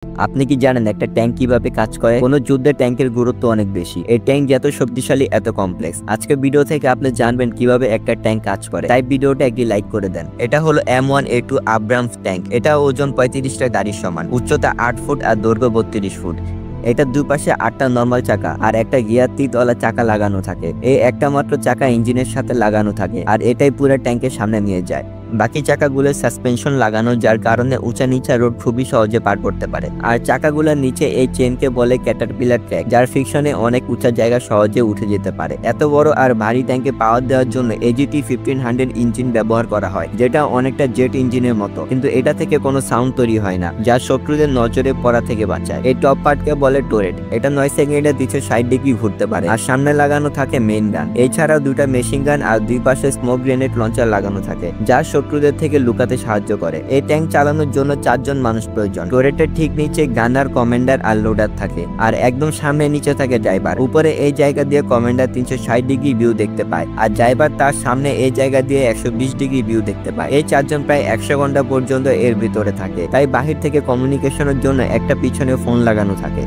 আপনি কি জানেন একটা ট্যাঙ্ক কিভাবে কাজ করে? কোনো যুদ্ধে ট্যাঙ্কের গুরুত্ব অনেক বেশি। এই ট্যাঙ্ক যত শক্তিশালী এত কমপ্লেক্স। আজকে ভিডিও থেকে আপনি জানবেন কিভাবে একটা ট্যাঙ্ক কাজ করে। তাই ভিডিওটা একটি লাইক করে দেন। এটা হলো M1A2 আব্রামস ট্যাঙ্ক। এটা ওজন 35টা গাড়ির সমান, উচ্চতা 8 ফুট আর দৈর্ঘ্য 32 ফুট। এটার দুই পাশে 8টা নরমাল চাকা আর একটা গিয়ার তিতওয়ালা চাকা লাগানো থাকে। এই একটা মাত্র চাকা ইঞ্জিনের সাথে লাগানো থাকে আর এটাই পুরো ট্যাঙ্কের সামনে নিয়ে যায়। বাকি চাকাগুলোর সাসপেনশন লাগানো, যার কারণে উঁচা নিচা রোড খুবই সহজে পার করতে পারে। আর চাকাগুলোর নিচে এই চেনকে বলে ক্যাটারপিলার ট্র্যাক, যার ফ্রিকশনে অনেক উঁচা জায়গা সহজে উঠে যেতে পারে। এত বড় আর ভারী ট্যাঙ্কে পাওয়ার দেওয়ার জন্য AGT 1500 ইঞ্জিন ব্যবহার করা হয়, যেটা অনেকটা জেট ইঞ্জিনের মতো, কিন্তু এটা থেকে কোনো সাউন্ড তৈরি হয় না, যা শত্রুদের নজরে পড়া থেকে বাঁচায়। এই টপ পার্টকে বলে টোরেট। এটা 9 সেকেন্ডে 260 ডিগ্রি ঘুরতে পারে আর সামনে লাগানো থাকে মেইন গান। এছাড়াও দুটা মেশিন গান আর দুই পাশে স্মোক গ্রেনেড লঞ্চার লাগানো থাকে, যা শত্রুদের থেকে লুকাতে সাহায্য করে। এই ট্যাঙ্ক চালানোর জন্য 4 জন মানুষ প্রয়োজন। টোরেটের ঠিক নিচে গানার, কমান্ডার আর লোডার থাকে, আর একদম সামনে নিচে থাকে ড্রাইভার। উপরে এই জায়গা দিয়ে কমান্ডার 360 ডিগ্রি ভিউ দেখতে পায় আর ড্রাইভার তার সামনে এই জায়গা দিয়ে 120 ডিগ্রি ভিউ দেখতে পায়। এই 4 জন প্রায় 100 ঘন্টা পর্যন্ত এর ভিতরে থাকে, তাই বাহির থেকে কমিউনিকেশনের জন্য একটা পিছনে ফোন লাগানো থাকে।